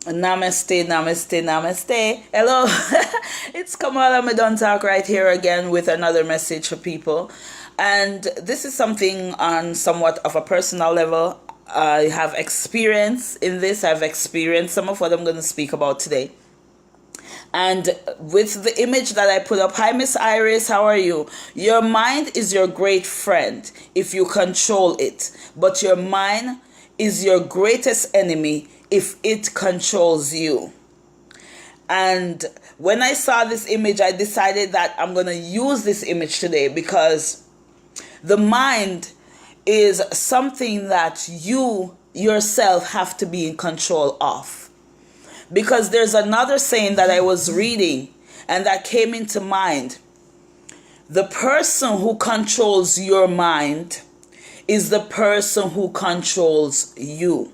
Namaste, namaste, namaste. Hello, it's Kamala, miduntalk right here again with another message for people. And this is something on somewhat of a personal level. I have experience in this. I've experienced some of what I'm going to speak about today. And with the image that I put up, hi Miss Iris, how are you? Your mind is your great friend if you control it, but your mind is your greatest enemy if it controls you. And when I saw this image, I decided that I'm going to use this image today because the mind is something that you yourself have to be in control of. Because there's another saying that I was reading and that came into mind. The person who controls your mind is the person who controls you.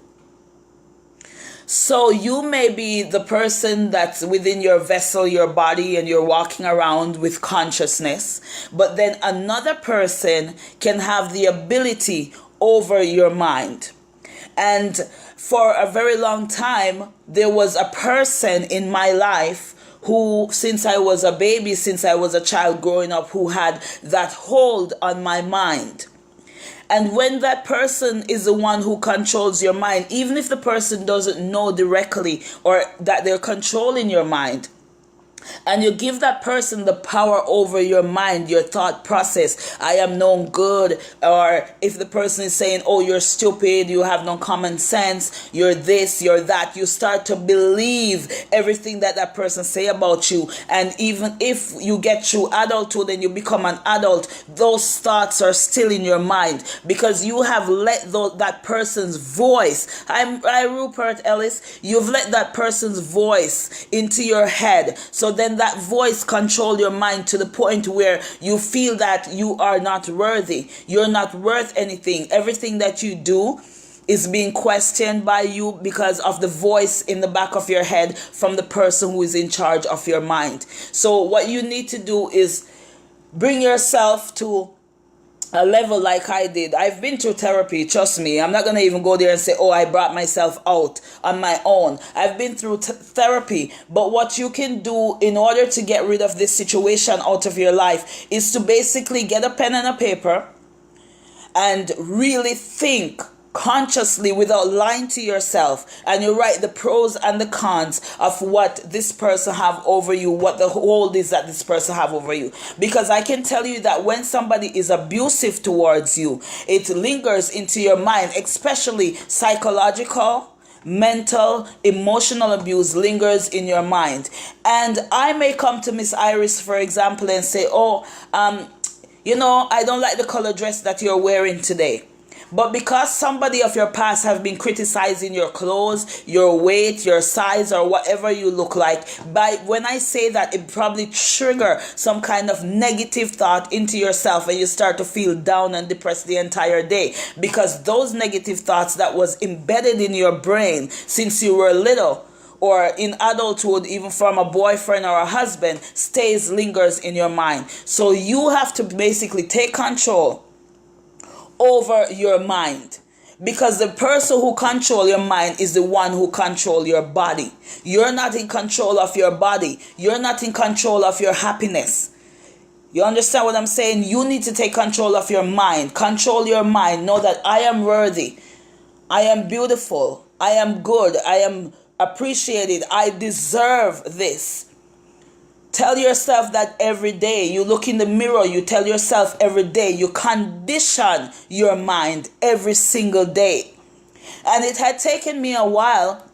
So you may be the person that's within your vessel, your body, and you're walking around with consciousness, but then another person can have the ability over your mind. And for a very long time, there was a person in my life who, since I was a baby, since I was a child growing up, who had that hold on my mind. And when that person is the one who controls your mind, even if the person doesn't know directly or that they're controlling your mind, and you give that person the power over your mind, your thought process, I am no good, or if the person is saying, oh, you're stupid, you have no common sense, you're this, you're that, you start to believe everything that that person say about you. And even if you get through adulthood and you become an adult, those thoughts are still in your mind because you have let that person's voice, I Rupert Ellis, you've let that person's voice into your head. So then that voice control your mind to the point where you feel that you are not worthy. You're not worth anything. Everything that you do is being questioned by you because of the voice in the back of your head from the person who is in charge of your mind. So what you need to do is bring yourself to a level like I did. I've been through therapy, trust me. I'm not going to even go there and say, oh, I brought myself out on my own. I've been through therapy. But what you can do in order to get rid of this situation out of your life is to basically get a pen and a paper and really think consciously without lying to yourself, and you write the pros and the cons of what this person have over you, what the hold is that this person have over you. Because I can tell you that when somebody is abusive towards you, it lingers into your mind, especially psychological, mental, emotional abuse lingers in your mind. And I may come to Miss Iris, for example, and say, I don't like the color dress that you're wearing today. But because somebody of your past have been criticizing your clothes, your weight, your size, or whatever you look like, when I say that, it probably trigger some kind of negative thought into yourself and you start to feel down and depressed the entire day. Because those negative thoughts that was embedded in your brain since you were little, or in adulthood, even from a boyfriend or a husband, lingers in your mind. So you have to basically take control over your mind, because the person who control your mind is the one who control your body. You're not in control of your body. You're not in control of your happiness. You understand what I'm saying? You need to take control of your mind. Control your mind. Know that I am worthy. I am beautiful. I am good. I am appreciated. I deserve this. Tell yourself that every day. You look in the mirror, you tell yourself every day. You condition your mind every single day. And it had taken me a while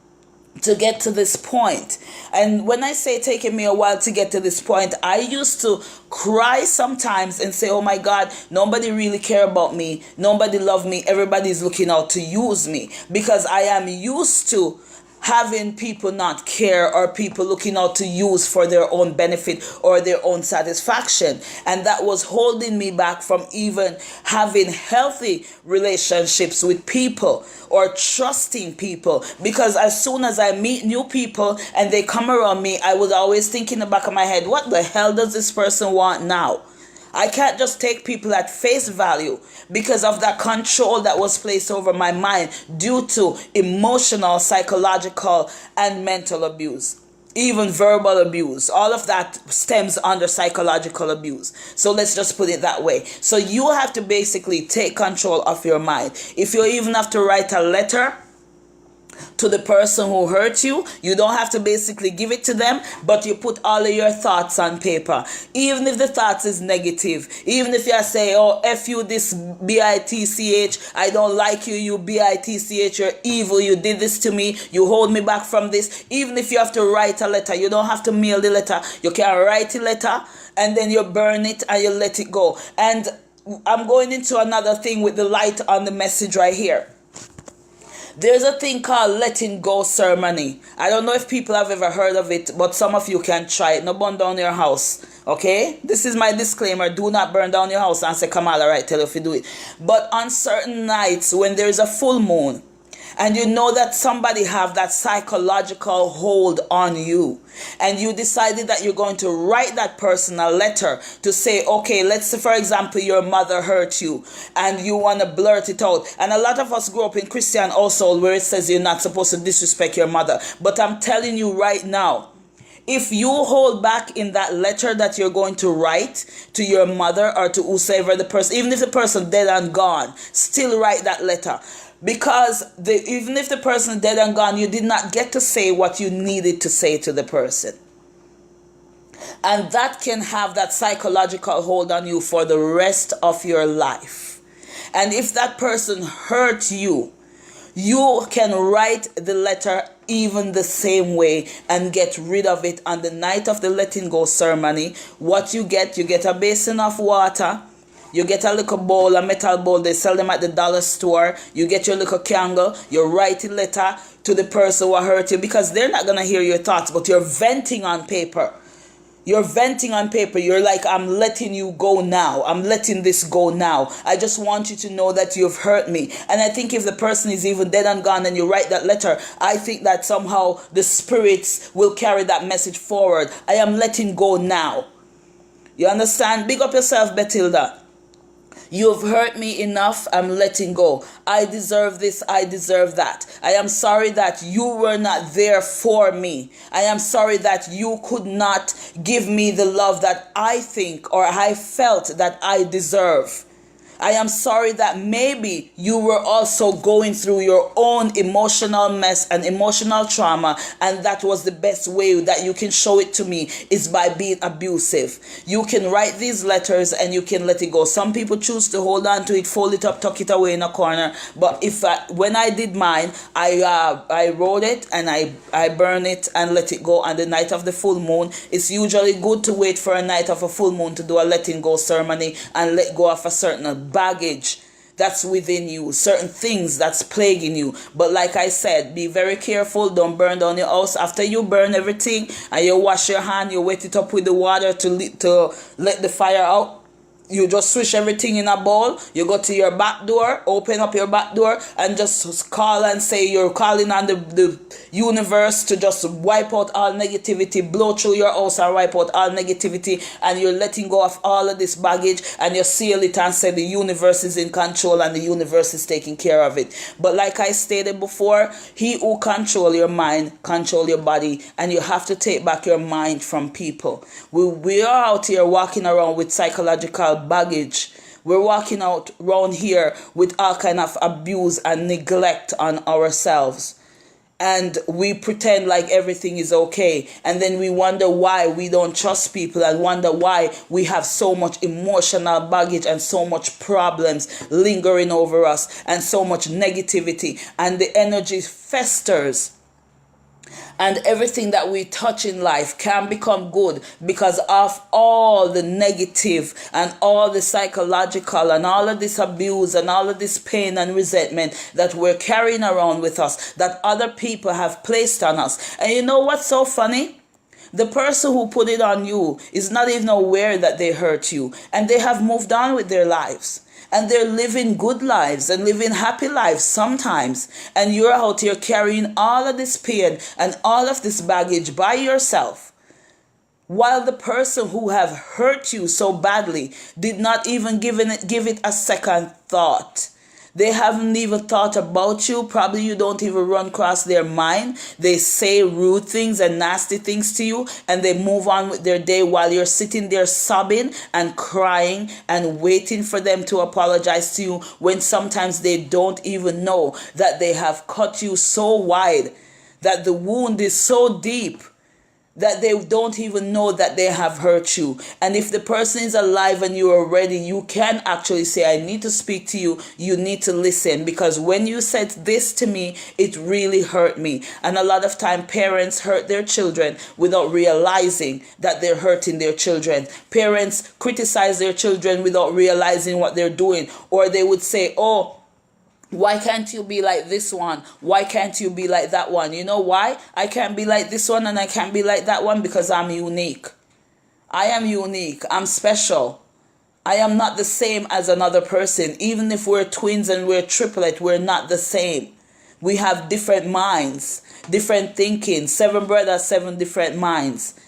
to get to this point. And when I say taking me a while to get to this point, I used to cry sometimes and say, oh my God, nobody really care about me. Nobody love me. Everybody's looking out to use me. Because I am used to having people not care, or people looking out to use for their own benefit or their own satisfaction. And that was holding me back from even having healthy relationships with people or trusting people. Because as soon as I meet new people and they come around me, I was always thinking in the back of my head, what the hell does this person want now? I can't just take people at face value because of that control that was placed over my mind due to emotional, psychological, and mental abuse. Even verbal abuse. All of that stems under psychological abuse. So let's just put it that way. So you have to basically take control of your mind. If you even have to write a letter to the person who hurt you, you don't have to basically give it to them, but you put all of your thoughts on paper. Even if the thoughts is negative, even if you say, oh, F you this bitch, I don't like you, you bitch, you're evil, you did this to me, you hold me back from this. Even if you have to write a letter, you don't have to mail the letter. You can write a letter and then you burn it and you let it go. And I'm going into another thing with the light on the message right here. There's a thing called letting go ceremony. I don't know if people have ever heard of it, but some of you can try it. No burn down your house. Okay? This is my disclaimer. Do not burn down your house and say, Kamala, right, tell you if you do it. But on certain nights when there's a full moon, and you know that somebody have that psychological hold on you, and you decided that you're going to write that person a letter to say, okay, let's say for example your mother hurt you and you want to blurt it out. And a lot of us grew up in Christian household where it says you're not supposed to disrespect your mother. But I'm telling you right now, if you hold back in that letter that you're going to write to your mother or to whoever the person, even if the person dead and gone, still write that letter. Because even if the person is dead and gone, you did not get to say what you needed to say to the person. And that can have that psychological hold on you for the rest of your life. And if that person hurt you, you can write the letter even the same way and get rid of it on the night of the letting go ceremony. What you get a basin of water. You get a little bowl, a metal bowl, they sell them at the dollar store. You get your little candle, you write a letter to the person who hurt you, because they're not going to hear your thoughts, but you're venting on paper. You're venting on paper. You're like, I'm letting you go now. I'm letting this go now. I just want you to know that you've hurt me. And I think if the person is even dead and gone and you write that letter, I think that somehow the spirits will carry that message forward. I am letting go now. You understand? Big up yourself, Betilda. You've hurt me enough, I'm letting go. I deserve this, I deserve that. I am sorry that you were not there for me. I am sorry that you could not give me the love that I think or I felt that I deserve. I am sorry that maybe you were also going through your own emotional mess and emotional trauma, and that was the best way that you can show it to me is by being abusive. You can write these letters and you can let it go. Some people choose to hold on to it, fold it up, tuck it away in a corner. But when I did mine, I wrote it and I burn it and let it go on the night of the full moon. It's usually good to wait for a night of a full moon to do a letting go ceremony and let go of a certain baggage that's within you, certain things that's plaguing you. But like I said, be very careful. Don't burn down your house. After you burn everything and you wash your hand, you wet it up with the water to let the fire out. You just swish everything in a bowl. You go to your back door, open up your back door, and just call and say you're calling on the universe to just wipe out all negativity, blow through your house and wipe out all negativity, and you're letting go of all of this baggage, and you seal it and say the universe is in control and the universe is taking care of it. But like I stated before, he who control your mind, control your body, and you have to take back your mind from people. We are out here walking around with psychological baggage. We're walking out around here with all kind of abuse and neglect on ourselves, and we pretend like everything is okay, and then we wonder why we don't trust people and wonder why we have so much emotional baggage and so much problems lingering over us and so much negativity, and the energy festers. And everything that we touch in life can become good because of all the negative and all the psychological and all of this abuse and all of this pain and resentment that we're carrying around with us, that other people have placed on us. And you know what's so funny? The person who put it on you is not even aware that they hurt you, and they have moved on with their lives. And they're living good lives and living happy lives sometimes. And you're out here carrying all of this pain and all of this baggage by yourself. while the person who have hurt you so badly did not even give it a second thought. They haven't even thought about you. Probably you don't even run across their mind. They say rude things and nasty things to you, and they move on with their day while you're sitting there sobbing and crying and waiting for them to apologize to you, when sometimes they don't even know that they have cut you so wide, that the wound is so deep, that they don't even know that they have hurt you. And if the person is alive and you are ready, you can actually say, I need to speak to you. You need to listen, because when you said this to me, it really hurt me. And a lot of time parents hurt their children without realizing that they're hurting their children. Parents criticize their children without realizing what they're doing. Or they would say, oh, why can't you be like this one? Why can't you be like that one? You know why? I can't be like this one and I can't be like that one, because I'm unique. I am unique. I'm special. I am not the same as another person. Even if we're twins and we're triplet, we're not the same. We have different minds, different thinking. 7 brothers, 7 different minds.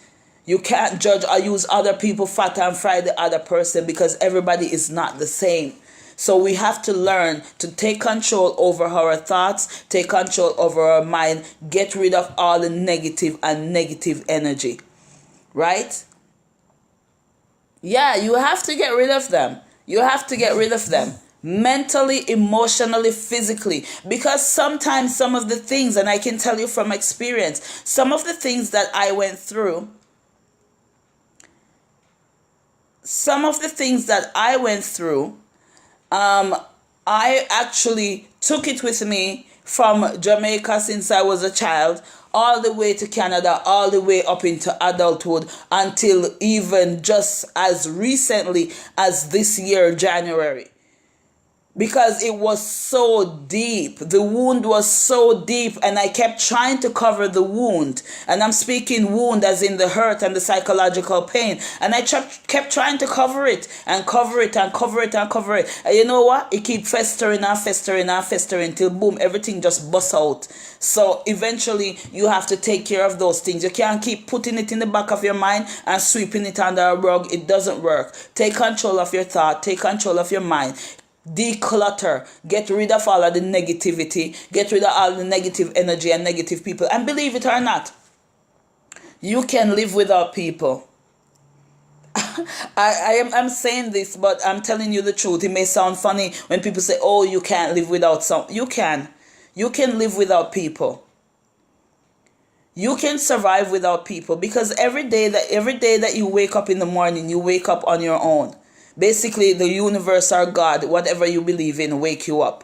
You can't judge or use other people fat and fry the other person, because everybody is not the same. So we have to learn to take control over our thoughts, take control over our mind, get rid of all the negative and negative energy. Right? Yeah, you have to get rid of them. You have to get rid of them. Mentally, emotionally, physically. Because sometimes some of the things, and I can tell you from experience, some of the things that I went through, I actually took it with me from Jamaica since I was a child, all the way to Canada, all the way up into adulthood, until even just as recently as this year, January. Because it was so deep. The wound was so deep, and I kept trying to cover the wound. And I'm speaking wound as in the hurt and the psychological pain. And I kept trying to cover it and cover it and cover it and cover it. And you know what? It keep festering and festering and festering till boom, everything just busts out. So eventually you have to take care of those things. You can't keep putting it in the back of your mind and sweeping it under a rug. It doesn't work. Take control of your thought. Take control of your mind. Declutter, get rid of all of the negativity, get rid of all the negative energy and negative people. And believe it or not, you can live without people. I'm saying this, but I'm telling you the truth. It may sound funny when people say, oh, you can't live without some. You can live without people. You can survive without people, because every day that you wake up in the morning, you wake up on your own. Basically, the universe or God, whatever you believe in, wake you up.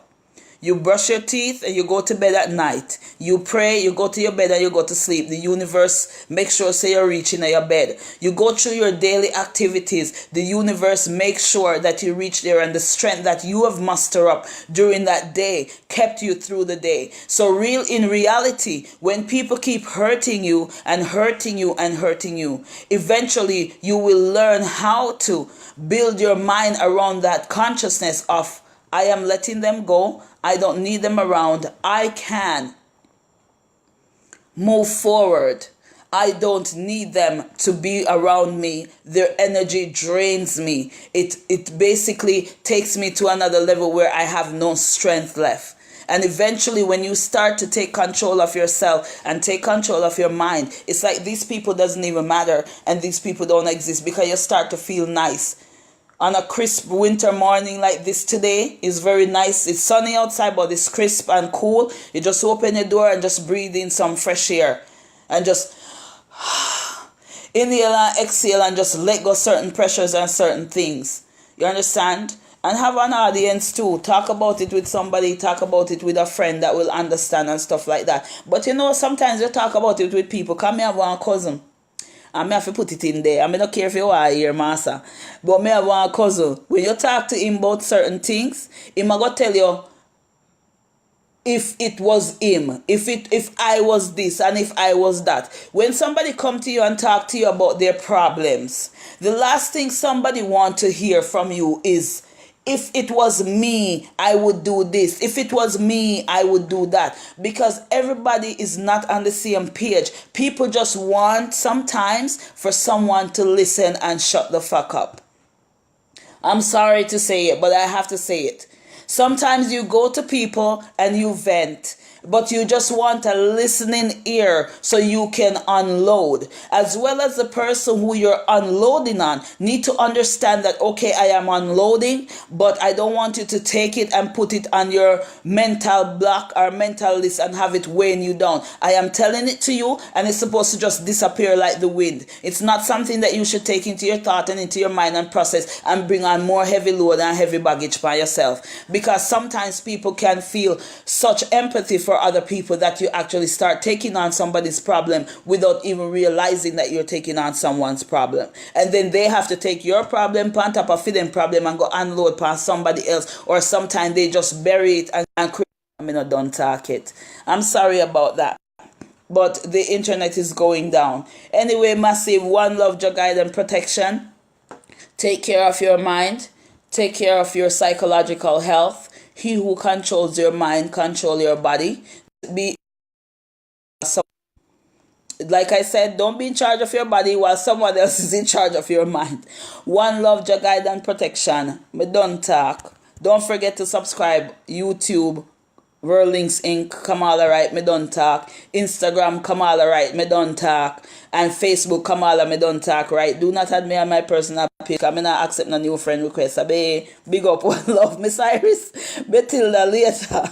You brush your teeth and you go to bed at night. You pray, you go to your bed and you go to sleep. The universe makes sure say you're reaching your bed. You go through your daily activities. The universe makes sure that you reach there, and the strength that you have mustered up during that day kept you through the day. So in reality, when people keep hurting you and hurting you and hurting you, eventually you will learn how to build your mind around that consciousness of, I am letting them go. I don't need them around. I can move forward. I don't need them to be around me. Their energy drains me. It basically takes me to another level where I have no strength left. And eventually, when you start to take control of yourself and take control of your mind, it's like these people doesn't even matter and these people don't exist, because you start to feel nice. On a crisp winter morning like this today, is very nice. It's sunny outside, but it's crisp and cool. You just open your door and just breathe in some fresh air. And just inhale and exhale and just let go certain pressures and certain things. You understand? And have an audience too. Talk about it with somebody. Talk about it with a friend that will understand and stuff like that. But you know, sometimes you talk about it with people. Come here, one cousin. And me have to put it in there. I mean, don't care if you are here, master. But me have one cousin. When you talk to him about certain things, he might go tell you, if it was him, if I was this and if I was that. When somebody come to you and talk to you about their problems, the last thing somebody want to hear from you is If it was me, I would do this. If it was me, I would do that. Because everybody is not on the same page. People just want sometimes for someone to listen and shut the fuck up. I'm sorry to say it, but I have to say it. Sometimes you go to people and you vent, but you just want a listening ear so you can unload. As well as the person who you're unloading on need to understand that, okay, I am unloading, but I don't want you to take it and put it on your mental block or mental list and have it weighing you down. I am telling it to you and it's supposed to just disappear like the wind. It's not something that you should take into your thought and into your mind and process and bring on more heavy load and heavy baggage by yourself. Because sometimes people can feel such empathy for other people that you actually start taking on somebody's problem without even realizing that you're taking on someone's problem. And then they have to take your problem on top of them problem and go unload upon somebody else. Or sometimes they just bury it and create. I mean, I don't talk it. I'm sorry about that. But the internet is going down. Anyway, massive one love, your guide and protection. Take care of your mind. Take care of your psychological health. He who controls your mind control your body. Be so, like I said, don't be in charge of your body while someone else is in charge of your mind. One love, your guide and protection. Me don't talk. Don't forget to subscribe. YouTube, Whirlings Inc. Kamala Wright, me don't talk. Instagram, Kamala Wright, me don't talk. And Facebook, Kamala, me don't talk, right? Do not add me on my personal page. I'm not accept no new friend request. Big up, one love, Miss Iris. Betilda later.